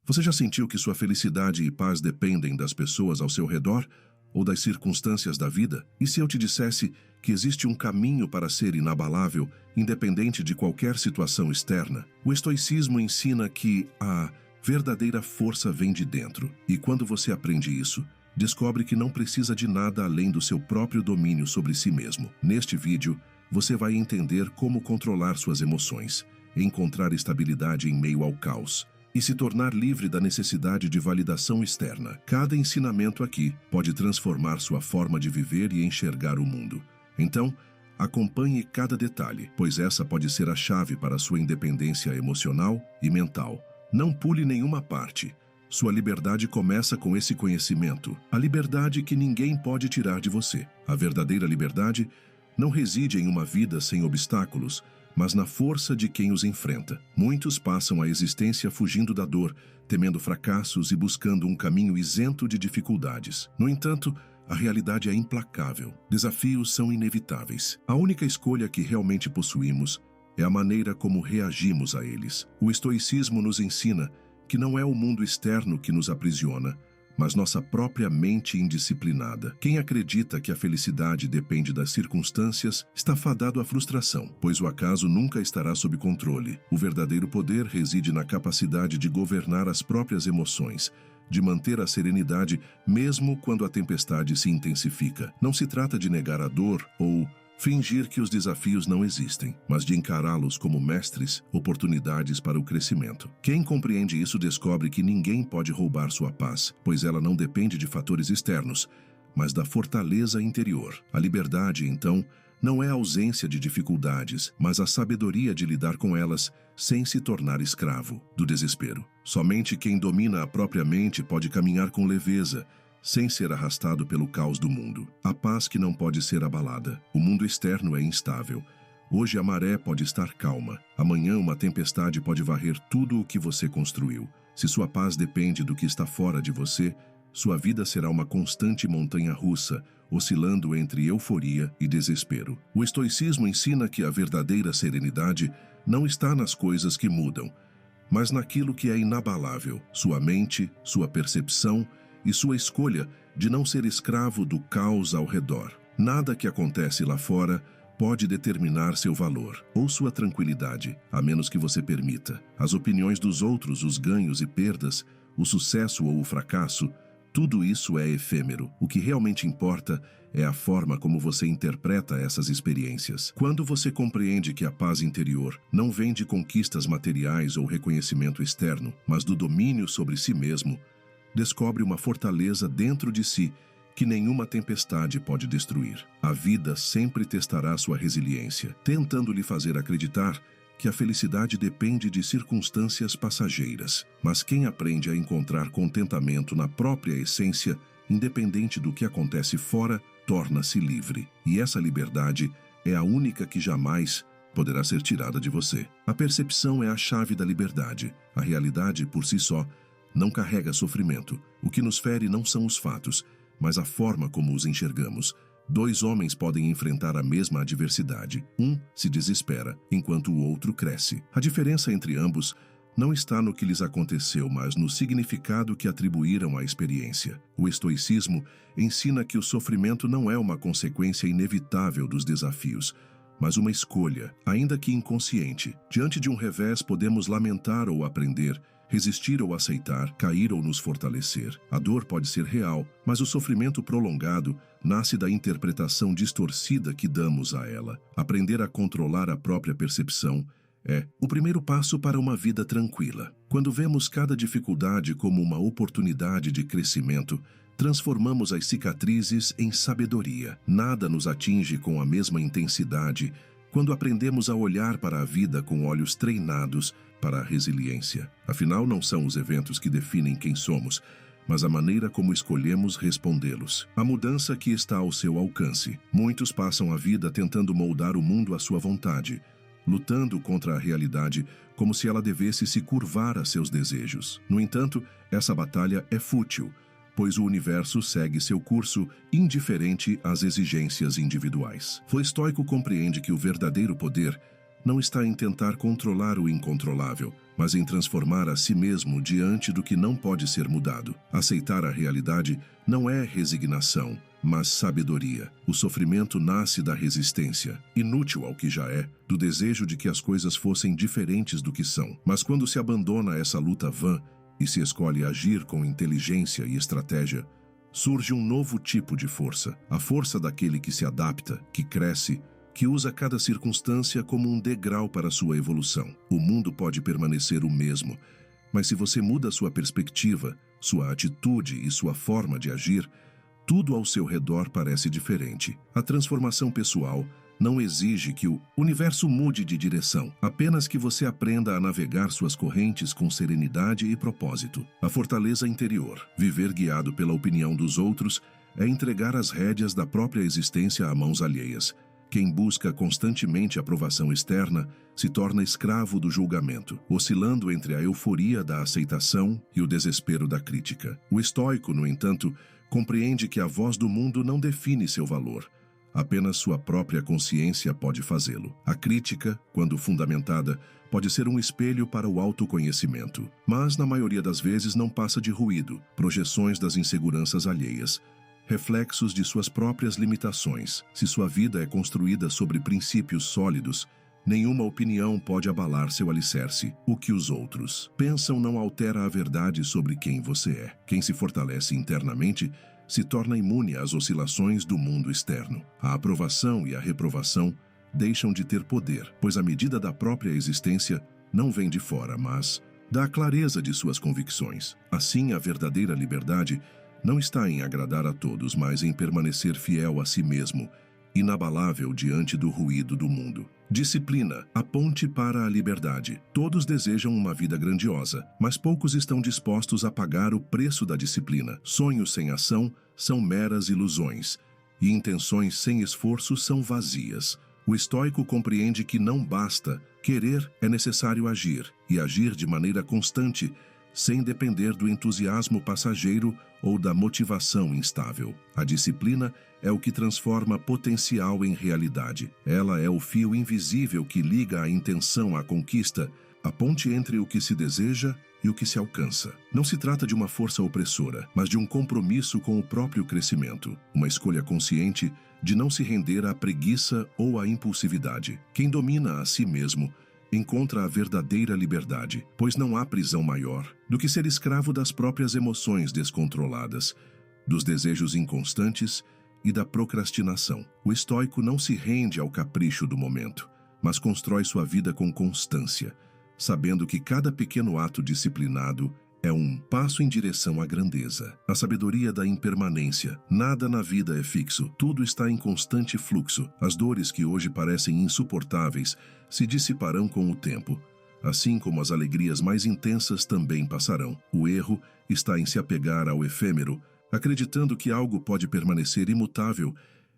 Você já sentiu que sua felicidade e paz dependem das pessoas ao seu redor ou das circunstâncias da vida? E se eu te dissesse que existe um caminho para ser inabalável, independente de qualquer situação externa? O estoicismo ensina que a verdadeira força vem de dentro. E quando você aprende isso, descobre que não precisa de nada além do seu próprio domínio sobre si mesmo. Neste vídeo, você vai entender como controlar suas emoções, encontrar estabilidade em meio ao caos e se tornar livre da necessidade de validação externa. Cada ensinamento aqui pode transformar sua forma de viver e enxergar o mundo. Então, acompanhe cada detalhe, pois essa pode ser a chave para sua independência emocional e mental. Não pule nenhuma parte. Sua liberdade começa com esse conhecimento, a liberdade que ninguém pode tirar de você. A verdadeira liberdade não reside em uma vida sem obstáculos, mas na força de quem os enfrenta. Muitos passam a existência fugindo da dor, temendo fracassos e buscando um caminho isento de dificuldades. No entanto, a realidade é implacável. Desafios são inevitáveis. A única escolha que realmente possuímos é a maneira como reagimos a eles. O estoicismo nos ensina que não é o mundo externo que nos aprisiona, mas nossa própria mente indisciplinada. Quem acredita que a felicidade depende das circunstâncias está fadado à frustração, pois o acaso nunca estará sob controle. O verdadeiro poder reside na capacidade de governar as próprias emoções, de manter a serenidade mesmo quando a tempestade se intensifica. Não se trata de negar a dor ou fingir que os desafios não existem, mas de encará-los como mestres, oportunidades para o crescimento. Quem compreende isso descobre que ninguém pode roubar sua paz, pois ela não depende de fatores externos, mas da fortaleza interior. A liberdade, então, não é a ausência de dificuldades, mas a sabedoria de lidar com elas sem se tornar escravo do desespero. Somente quem domina a própria mente pode caminhar com leveza, sem ser arrastado pelo caos do mundo. A paz que não pode ser abalada. O mundo externo é instável. Hoje a maré pode estar calma. Amanhã uma tempestade pode varrer tudo o que você construiu. Se sua paz depende do que está fora de você, sua vida será uma constante montanha-russa, oscilando entre euforia e desespero. O estoicismo ensina que a verdadeira serenidade não está nas coisas que mudam, mas naquilo que é inabalável. Sua mente, sua percepção e sua escolha de não ser escravo do caos ao redor. Nada que acontece lá fora pode determinar seu valor ou sua tranquilidade, a menos que você permita. As opiniões dos outros, os ganhos e perdas, o sucesso ou o fracasso, tudo isso é efêmero. O que realmente importa é a forma como você interpreta essas experiências. Quando você compreende que a paz interior não vem de conquistas materiais ou reconhecimento externo, mas do domínio sobre si mesmo, descobre uma fortaleza dentro de si que nenhuma tempestade pode destruir. A vida sempre testará sua resiliência, tentando lhe fazer acreditar que a felicidade depende de circunstâncias passageiras. Mas quem aprende a encontrar contentamento na própria essência, independente do que acontece fora, torna-se livre. E essa liberdade é a única que jamais poderá ser tirada de você. A percepção é a chave da liberdade. A realidade, por si só, não carrega sofrimento. O que nos fere não são os fatos, mas a forma como os enxergamos. Dois homens podem enfrentar a mesma adversidade. Um se desespera, enquanto o outro cresce. A diferença entre ambos não está no que lhes aconteceu, mas no significado que atribuíram à experiência. O estoicismo ensina que o sofrimento não é uma consequência inevitável dos desafios, mas uma escolha, ainda que inconsciente. Diante de um revés, podemos lamentar ou aprender, resistir ou aceitar, cair ou nos fortalecer. A dor pode ser real, mas o sofrimento prolongado nasce da interpretação distorcida que damos a ela. Aprender a controlar a própria percepção é o primeiro passo para uma vida tranquila. Quando vemos cada dificuldade como uma oportunidade de crescimento, transformamos as cicatrizes em sabedoria. Nada nos atinge com a mesma intensidade quando aprendemos a olhar para a vida com olhos treinados para a resiliência. Afinal, não são os eventos que definem quem somos, mas a maneira como escolhemos respondê-los. A mudança que está ao seu alcance. Muitos passam a vida tentando moldar o mundo à sua vontade, lutando contra a realidade como se ela devesse se curvar a seus desejos. No entanto, essa batalha é fútil, pois o universo segue seu curso indiferente às exigências individuais. O estoico compreende que o verdadeiro poder não está em tentar controlar o incontrolável, mas em transformar a si mesmo diante do que não pode ser mudado. Aceitar a realidade não é resignação, mas sabedoria. O sofrimento nasce da resistência, inútil ao que já é, do desejo de que as coisas fossem diferentes do que são. Mas quando se abandona essa luta vã e se escolhe agir com inteligência e estratégia, surge um novo tipo de força, a força daquele que se adapta, que cresce, que usa cada circunstância como um degrau para sua evolução. O mundo pode permanecer o mesmo, mas se você muda sua perspectiva, sua atitude e sua forma de agir, tudo ao seu redor parece diferente. A transformação pessoal não exige que o universo mude de direção, apenas que você aprenda a navegar suas correntes com serenidade e propósito. A fortaleza interior, viver guiado pela opinião dos outros, é entregar as rédeas da própria existência a mãos alheias. Quem busca constantemente aprovação externa se torna escravo do julgamento, oscilando entre a euforia da aceitação e o desespero da crítica. O estoico, no entanto, compreende que a voz do mundo não define seu valor. Apenas sua própria consciência pode fazê-lo. A crítica, quando fundamentada, pode ser um espelho para o autoconhecimento, mas na maioria das vezes não passa de ruído, projeções das inseguranças alheias, reflexos de suas próprias limitações. Se sua vida é construída sobre princípios sólidos, nenhuma opinião pode abalar seu alicerce. O que os outros pensam não altera a verdade sobre quem você é. Quem se fortalece internamente se torna imune às oscilações do mundo externo. A aprovação e a reprovação deixam de ter poder, pois a medida da própria existência não vem de fora, mas da clareza de suas convicções. Assim, a verdadeira liberdade não está em agradar a todos, mas em permanecer fiel a si mesmo, inabalável diante do ruído do mundo. Disciplina, a ponte para a liberdade. Todos desejam uma vida grandiosa, mas poucos estão dispostos a pagar o preço da disciplina. Sonhos sem ação são meras ilusões, e intenções sem esforço são vazias. O estoico compreende que não basta querer, é necessário agir, e agir de maneira constante, sem depender do entusiasmo passageiro ou da motivação instável. A disciplina é o que transforma potencial em realidade. Ela é o fio invisível que liga a intenção à conquista, a ponte entre o que se deseja e o que se alcança. Não se trata de uma força opressora, mas de um compromisso com o próprio crescimento, uma escolha consciente de não se render à preguiça ou à impulsividade. Quem domina a si mesmo encontra a verdadeira liberdade, pois não há prisão maior do que ser escravo das próprias emoções descontroladas, dos desejos inconstantes e da procrastinação. O estoico não se rende ao capricho do momento, mas constrói sua vida com constância, sabendo que cada pequeno ato disciplinado é um passo em direção à grandeza. A sabedoria da impermanência. Nada na vida é fixo, tudo está em constante fluxo. As dores que hoje parecem insuportáveis se dissiparão com o tempo, assim como as alegrias mais intensas também passarão. O erro está em se apegar ao efêmero, acreditando que algo pode permanecer imutável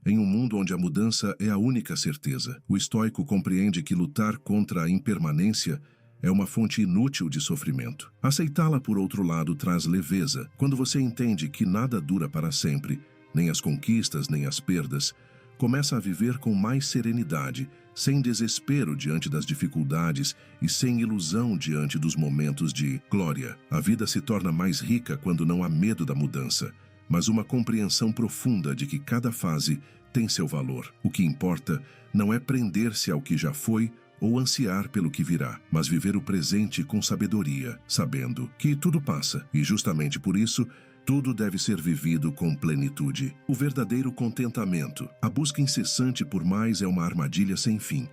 em um mundo onde a mudança é a única certeza. O estoico compreende que lutar contra a impermanência é uma fonte inútil de sofrimento. Aceitá-la, por outro lado, traz leveza. Quando você entende que nada dura para sempre, nem as conquistas, nem as perdas, começa a viver com mais serenidade, sem desespero diante das dificuldades e sem ilusão diante dos momentos de glória. A vida se torna mais rica quando não há medo da mudança, mas uma compreensão profunda de que cada fase tem seu valor. O que importa não é prender-se ao que já foi ou ansiar pelo que virá, mas viver o presente com sabedoria, sabendo que tudo passa, e justamente por isso, tudo deve ser vivido com plenitude. O verdadeiro contentamento. A busca incessante por mais é uma armadilha sem fim.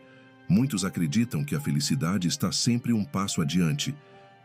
Muitos acreditam que a felicidade está sempre um passo adiante,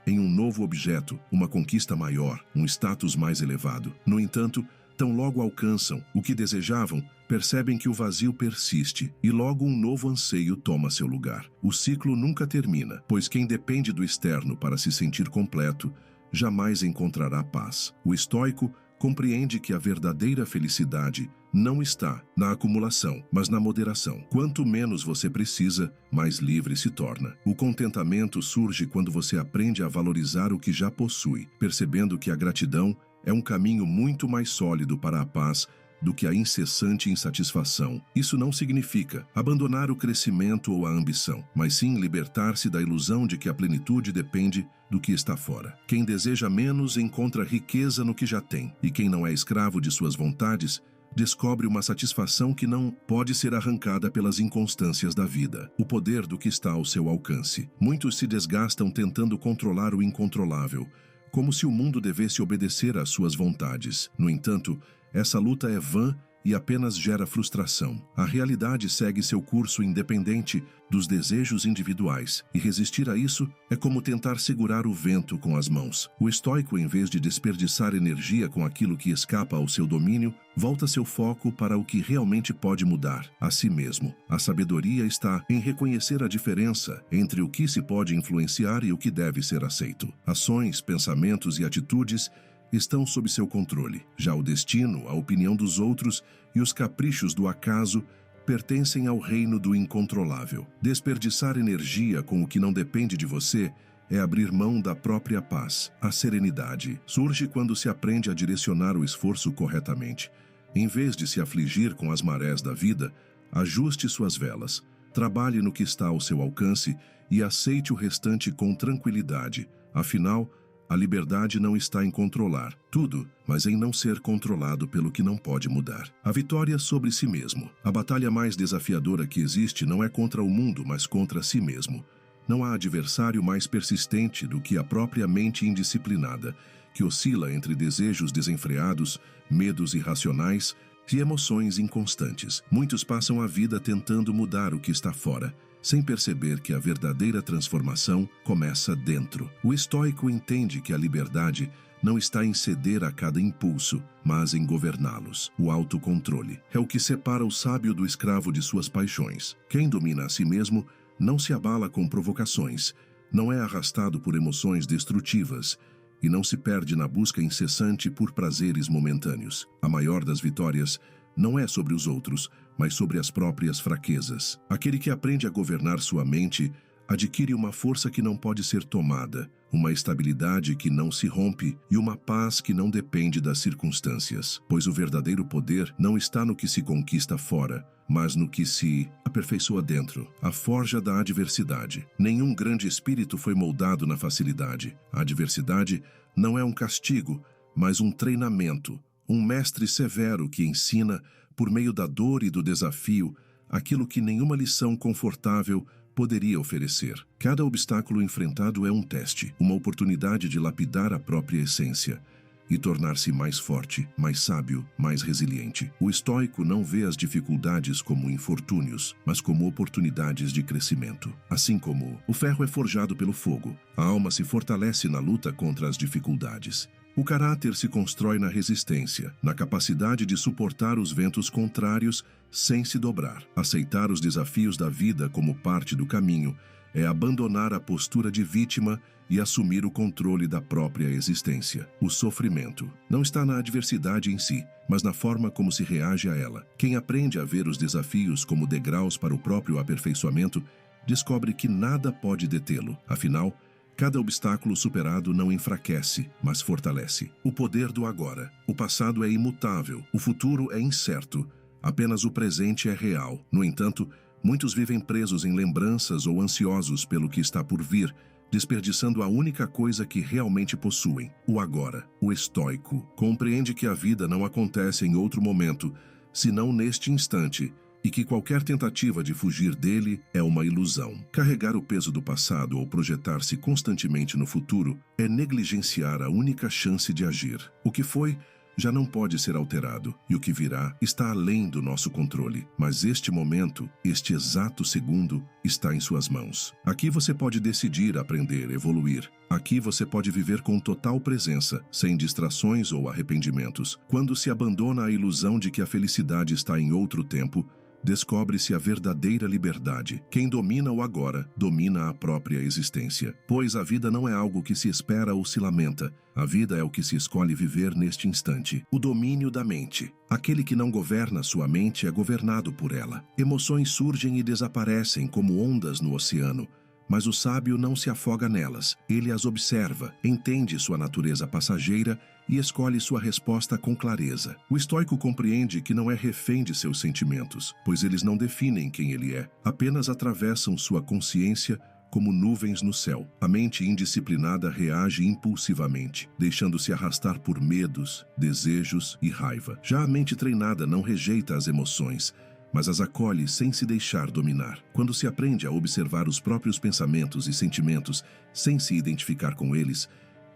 em um novo objeto, uma conquista maior, um status mais elevado. No entanto, tão logo alcançam o que desejavam, percebem que o vazio persiste e logo um novo anseio toma seu lugar. O ciclo nunca termina, pois quem depende do externo para se sentir completo jamais encontrará paz. O estoico compreende que a verdadeira felicidade não está na acumulação, mas na moderação. Quanto menos você precisa, mais livre se torna. O contentamento surge quando você aprende a valorizar o que já possui, percebendo que a gratidão é um caminho muito mais sólido para a paz do que a incessante insatisfação. Isso não significa abandonar o crescimento ou a ambição, mas sim libertar-se da ilusão de que a plenitude depende do que está fora. Quem deseja menos encontra riqueza no que já tem, e quem não é escravo de suas vontades descobre uma satisfação que não pode ser arrancada pelas inconstâncias da vida, o poder do que está ao seu alcance. Muitos se desgastam tentando controlar o incontrolável, como se o mundo devesse obedecer às suas vontades. No entanto, essa luta é vã e apenas gera frustração. A realidade segue seu curso independente dos desejos individuais, e resistir a isso é como tentar segurar o vento com as mãos. O estoico, em vez de desperdiçar energia com aquilo que escapa ao seu domínio, volta seu foco para o que realmente pode mudar, a si mesmo. A sabedoria está em reconhecer a diferença entre o que se pode influenciar e o que deve ser aceito. Ações, pensamentos e atitudes estão sob seu controle. Já o destino, a opinião dos outros e os caprichos do acaso pertencem ao reino do incontrolável. Desperdiçar energia com o que não depende de você é abrir mão da própria paz. A serenidade surge quando se aprende a direcionar o esforço corretamente. Em vez de se afligir com as marés da vida, ajuste suas velas, trabalhe no que está ao seu alcance e aceite o restante com tranquilidade. Afinal, a liberdade não está em controlar tudo, mas em não ser controlado pelo que não pode mudar. A vitória sobre si mesmo. A batalha mais desafiadora que existe não é contra o mundo, mas contra si mesmo. Não há adversário mais persistente do que a própria mente indisciplinada, que oscila entre desejos desenfreados, medos irracionais e emoções inconstantes. Muitos passam a vida tentando mudar o que está fora, sem perceber que a verdadeira transformação começa dentro. O estoico entende que a liberdade não está em ceder a cada impulso, mas em governá-los. O autocontrole é o que separa o sábio do escravo de suas paixões. Quem domina a si mesmo não se abala com provocações, não é arrastado por emoções destrutivas e não se perde na busca incessante por prazeres momentâneos. A maior das vitórias não é sobre os outros, mas sobre as próprias fraquezas. Aquele que aprende a governar sua mente adquire uma força que não pode ser tomada, uma estabilidade que não se rompe e uma paz que não depende das circunstâncias, pois o verdadeiro poder não está no que se conquista fora, mas no que se aperfeiçoa dentro. A forja da adversidade. Nenhum grande espírito foi moldado na facilidade. A adversidade não é um castigo, mas um treinamento, um mestre severo que ensina, por meio da dor e do desafio, aquilo que nenhuma lição confortável poderia oferecer. Cada obstáculo enfrentado é um teste, uma oportunidade de lapidar a própria essência e tornar-se mais forte, mais sábio, mais resiliente. O estoico não vê as dificuldades como infortúnios, mas como oportunidades de crescimento. Assim como o ferro é forjado pelo fogo, a alma se fortalece na luta contra as dificuldades. O caráter se constrói na resistência, na capacidade de suportar os ventos contrários sem se dobrar. Aceitar os desafios da vida como parte do caminho é abandonar a postura de vítima e assumir o controle da própria existência. O sofrimento não está na adversidade em si, mas na forma como se reage a ela. Quem aprende a ver os desafios como degraus para o próprio aperfeiçoamento, descobre que nada pode detê-lo. Afinal, cada obstáculo superado não enfraquece, mas fortalece. O poder do agora. O passado é imutável, o futuro é incerto, apenas o presente é real. No entanto, muitos vivem presos em lembranças ou ansiosos pelo que está por vir, desperdiçando a única coisa que realmente possuem, o agora. O estoico compreende que a vida não acontece em outro momento, senão neste instante, e que qualquer tentativa de fugir dele é uma ilusão. Carregar o peso do passado ou projetar-se constantemente no futuro é negligenciar a única chance de agir. O que foi já não pode ser alterado, e o que virá está além do nosso controle. Mas este momento, este exato segundo, está em suas mãos. Aqui você pode decidir, aprender, evoluir. Aqui você pode viver com total presença, sem distrações ou arrependimentos. Quando se abandona a ilusão de que a felicidade está em outro tempo, descobre-se a verdadeira liberdade. Quem domina o agora, domina a própria existência. Pois a vida não é algo que se espera ou se lamenta. A vida é o que se escolhe viver neste instante. O domínio da mente. Aquele que não governa sua mente é governado por ela. Emoções surgem e desaparecem como ondas no oceano, Mas o sábio não se afoga nelas, ele as observa, entende sua natureza passageira e escolhe sua resposta com clareza. O estoico compreende que não é refém de seus sentimentos, pois eles não definem quem ele é, apenas atravessam sua consciência como nuvens no céu. A mente indisciplinada reage impulsivamente, deixando-se arrastar por medos, desejos e raiva. Já a mente treinada não rejeita as emoções, mas as acolhe sem se deixar dominar. Quando se aprende a observar os próprios pensamentos e sentimentos sem se identificar com eles,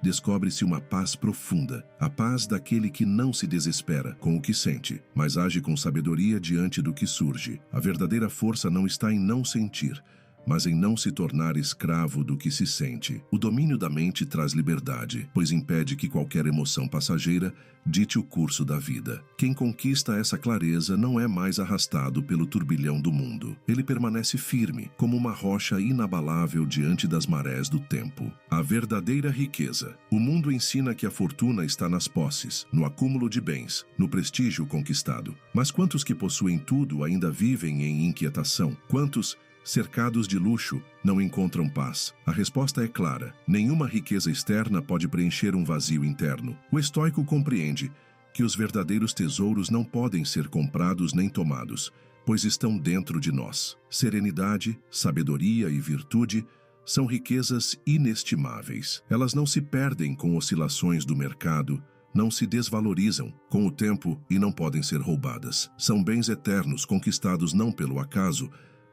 descobre-se uma paz profunda, a paz daquele que não se desespera com o que sente, mas age com sabedoria diante do que surge. A verdadeira força não está em não sentir, mas em não se tornar escravo do que se sente. O domínio da mente traz liberdade, pois impede que qualquer emoção passageira dite o curso da vida. Quem conquista essa clareza não é mais arrastado pelo turbilhão do mundo. Ele permanece firme, como uma rocha inabalável diante das marés do tempo. A verdadeira riqueza. O mundo ensina que a fortuna está nas posses, no acúmulo de bens, no prestígio conquistado. Mas quantos que possuem tudo ainda vivem em inquietação? Quantos, cercados de luxo, não encontram paz? A resposta é clara. Nenhuma riqueza externa pode preencher um vazio interno. O estoico compreende que os verdadeiros tesouros não podem ser comprados nem tomados, pois estão dentro de nós. Serenidade, sabedoria e virtude são riquezas inestimáveis. Elas não se perdem com oscilações do mercado, não se desvalorizam com o tempo e não podem ser roubadas. São bens eternos conquistados não pelo acaso,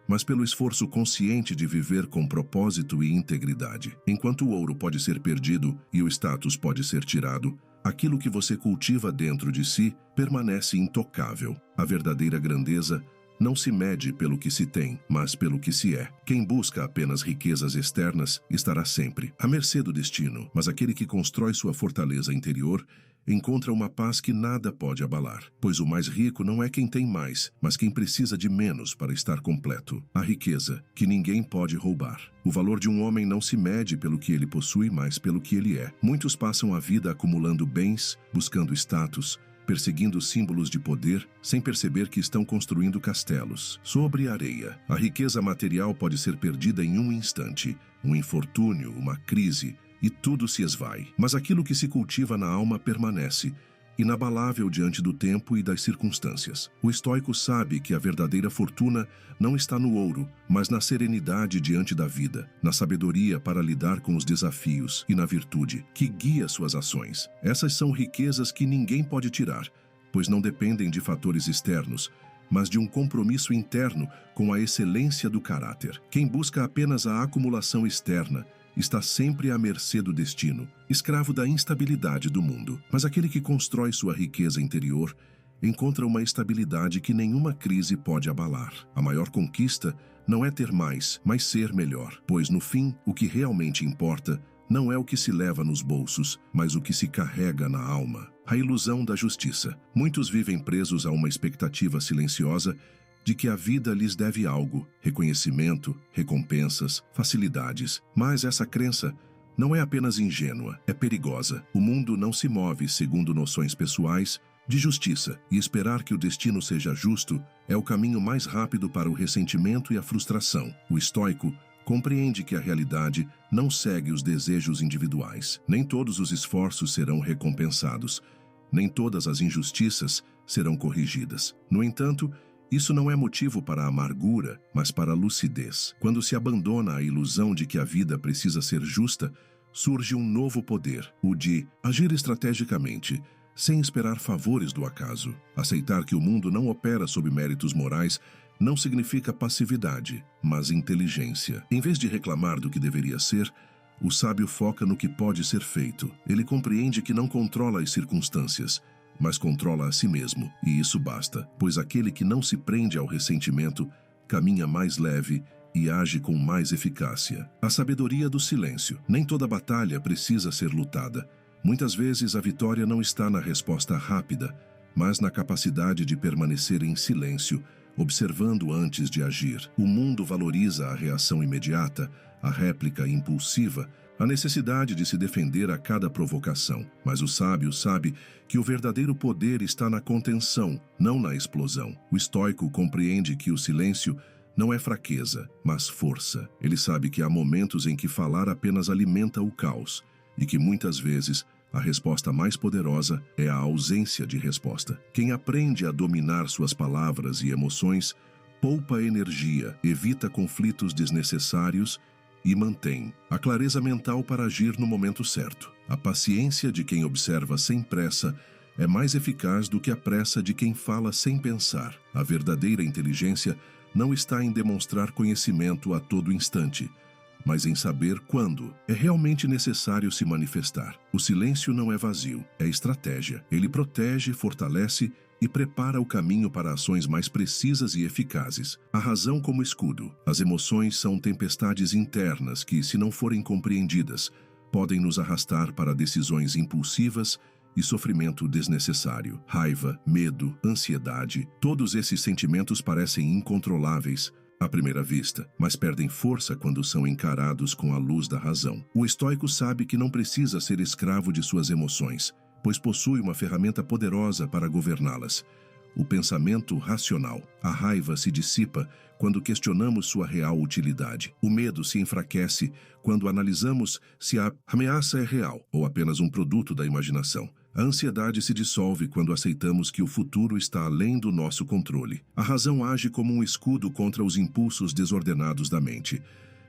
mas pelo esforço consciente de viver com propósito e integridade. Enquanto o ouro pode ser perdido e o status pode ser tirado, aquilo que você cultiva dentro de si permanece intocável. A verdadeira grandeza não se mede pelo que se tem, mas pelo que se é. Quem busca apenas riquezas externas estará sempre à mercê do destino, mas aquele que constrói sua fortaleza interior encontra uma paz que nada pode abalar, pois o mais rico não é quem tem mais, mas quem precisa de menos para estar completo. A riqueza, que ninguém pode roubar. O valor de um homem não se mede pelo que ele possui, mas pelo que ele é. Muitos passam a vida acumulando bens, buscando status, perseguindo símbolos de poder, sem perceber que estão construindo castelos sobre areia. A riqueza material pode ser perdida em um instante, um infortúnio, uma crise, e tudo se esvai. Mas aquilo que se cultiva na alma permanece, inabalável diante do tempo e das circunstâncias. O estoico sabe que a verdadeira fortuna não está no ouro, mas na serenidade diante da vida, na sabedoria para lidar com os desafios e na virtude que guia suas ações. Essas são riquezas que ninguém pode tirar, pois não dependem de fatores externos, mas de um compromisso interno com a excelência do caráter. Quem busca apenas a acumulação externa está sempre à mercê do destino, escravo da instabilidade do mundo. Mas aquele que constrói sua riqueza interior encontra uma estabilidade que nenhuma crise pode abalar. A maior conquista não é ter mais, mas ser melhor, pois no fim, o que realmente importa não é o que se leva nos bolsos, mas o que se carrega na alma. A ilusão da justiça. Muitos vivem presos a uma expectativa silenciosa de que a vida lhes deve algo, reconhecimento, recompensas, facilidades. Mas essa crença não é apenas ingênua, é perigosa. O mundo não se move segundo noções pessoais de justiça, e esperar que o destino seja justo é o caminho mais rápido para o ressentimento e a frustração. O estoico compreende que a realidade não segue os desejos individuais. Nem todos os esforços serão recompensados, nem todas as injustiças serão corrigidas. No entanto, isso não é motivo para a amargura, mas para a lucidez. Quando se abandona a ilusão de que a vida precisa ser justa, surge um novo poder, o de agir estrategicamente, sem esperar favores do acaso. Aceitar que o mundo não opera sob méritos morais não significa passividade, mas inteligência. Em vez de reclamar do que deveria ser, o sábio foca no que pode ser feito. Ele compreende que não controla as circunstâncias, mas controla a si mesmo, e isso basta, pois aquele que não se prende ao ressentimento caminha mais leve e age com mais eficácia. A sabedoria do silêncio. Nem toda batalha precisa ser lutada. Muitas vezes a vitória não está na resposta rápida, mas na capacidade de permanecer em silêncio, observando antes de agir. O mundo valoriza a reação imediata, a réplica impulsiva, a necessidade de se defender a cada provocação. Mas o sábio sabe que o verdadeiro poder está na contenção, não na explosão. O estoico compreende que o silêncio não é fraqueza, mas força. Ele sabe que há momentos em que falar apenas alimenta o caos e que muitas vezes a resposta mais poderosa é a ausência de resposta. Quem aprende a dominar suas palavras e emoções poupa energia, evita conflitos desnecessários e mantém a clareza mental para agir no momento certo. A paciência de quem observa sem pressa é mais eficaz do que a pressa de quem fala sem pensar. A verdadeira inteligência não está em demonstrar conhecimento a todo instante, mas em saber quando é realmente necessário se manifestar. O silêncio não é vazio, é estratégia. Ele protege, fortalece e prepara o caminho para ações mais precisas e eficazes. A razão como escudo. As emoções são tempestades internas que, se não forem compreendidas, podem nos arrastar para decisões impulsivas e sofrimento desnecessário. Raiva, medo, ansiedade, todos esses sentimentos parecem incontroláveis à primeira vista, mas perdem força quando são encarados com a luz da razão. O estoico sabe que não precisa ser escravo de suas emoções, pois possui uma ferramenta poderosa para governá-las: o pensamento racional. A raiva se dissipa quando questionamos sua real utilidade. O medo se enfraquece quando analisamos se a ameaça é real ou apenas um produto da imaginação. A ansiedade se dissolve quando aceitamos que o futuro está além do nosso controle. A razão age como um escudo contra os impulsos desordenados da mente,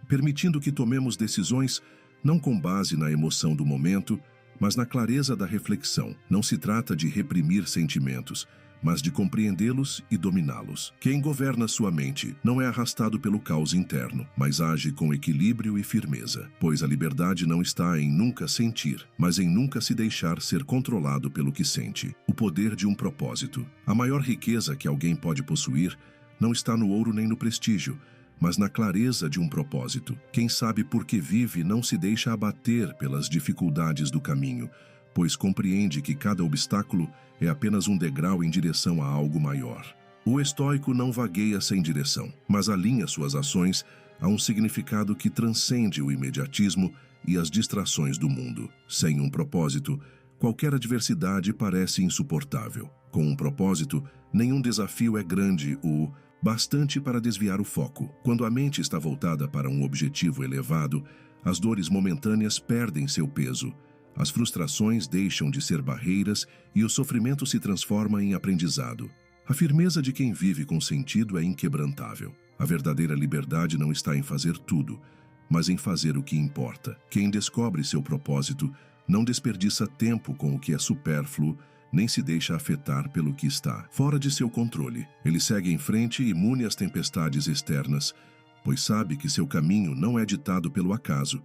permitindo que tomemos decisões não com base na emoção do momento, mas na clareza da reflexão. Não se trata de reprimir sentimentos, mas de compreendê-los e dominá-los. Quem governa sua mente não é arrastado pelo caos interno, mas age com equilíbrio e firmeza, pois a liberdade não está em nunca sentir, mas em nunca se deixar ser controlado pelo que sente. O poder de um propósito. A maior riqueza que alguém pode possuir não está no ouro nem no prestígio, mas na clareza de um propósito. Quem sabe por que vive não se deixa abater pelas dificuldades do caminho, pois compreende que cada obstáculo é apenas um degrau em direção a algo maior. O estoico não vagueia sem direção, mas alinha suas ações a um significado que transcende o imediatismo e as distrações do mundo. Sem um propósito, qualquer adversidade parece insuportável. Com um propósito, nenhum desafio é grande o bastante para desviar o foco. Quando a mente está voltada para um objetivo elevado, as dores momentâneas perdem seu peso. As frustrações deixam de ser barreiras e o sofrimento se transforma em aprendizado. A firmeza de quem vive com sentido é inquebrantável. A verdadeira liberdade não está em fazer tudo, mas em fazer o que importa. Quem descobre seu propósito não desperdiça tempo com o que é supérfluo, nem se deixa afetar pelo que está fora de seu controle. Ele segue em frente, imune às tempestades externas, pois sabe que seu caminho não é ditado pelo acaso,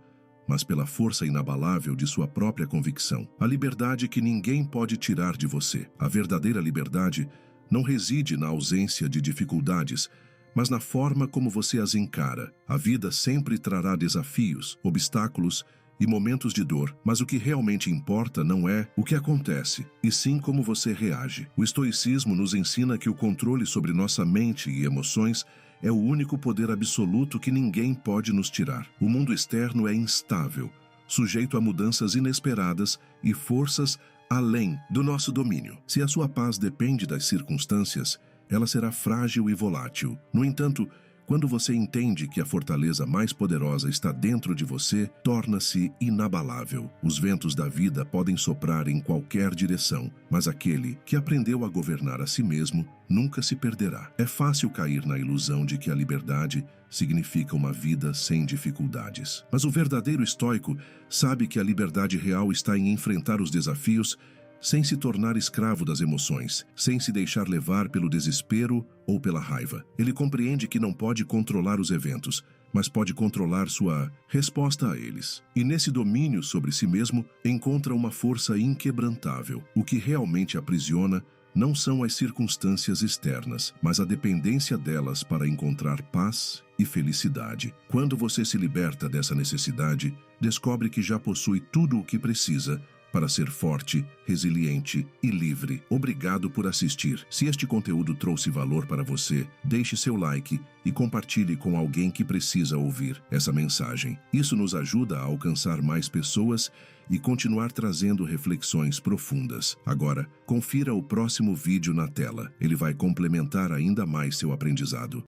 mas pela força inabalável de sua própria convicção. A liberdade que ninguém pode tirar de você. A verdadeira liberdade não reside na ausência de dificuldades, mas na forma como você as encara. A vida sempre trará desafios, obstáculos e momentos de dor, mas o que realmente importa não é o que acontece, e sim como você reage. O estoicismo nos ensina que o controle sobre nossa mente e emoções é o único poder absoluto que ninguém pode nos tirar. O mundo externo é instável, sujeito a mudanças inesperadas e forças além do nosso domínio. Se a sua paz depende das circunstâncias, ela será frágil e volátil. No entanto, quando você entende que a fortaleza mais poderosa está dentro de você, torna-se inabalável. Os ventos da vida podem soprar em qualquer direção, mas aquele que aprendeu a governar a si mesmo nunca se perderá. É fácil cair na ilusão de que a liberdade significa uma vida sem dificuldades. Mas o verdadeiro estoico sabe que a liberdade real está em enfrentar os desafios sem se tornar escravo das emoções, sem se deixar levar pelo desespero ou pela raiva. Ele compreende que não pode controlar os eventos, mas pode controlar sua resposta a eles. E nesse domínio sobre si mesmo, encontra uma força inquebrantável. O que realmente aprisiona não são as circunstâncias externas, mas a dependência delas para encontrar paz e felicidade. Quando você se liberta dessa necessidade, descobre que já possui tudo o que precisa para ser forte, resiliente e livre. Obrigado por assistir. Se este conteúdo trouxe valor para você, deixe seu like e compartilhe com alguém que precisa ouvir essa mensagem. Isso nos ajuda a alcançar mais pessoas e continuar trazendo reflexões profundas. Agora, confira o próximo vídeo na tela. Ele vai complementar ainda mais seu aprendizado.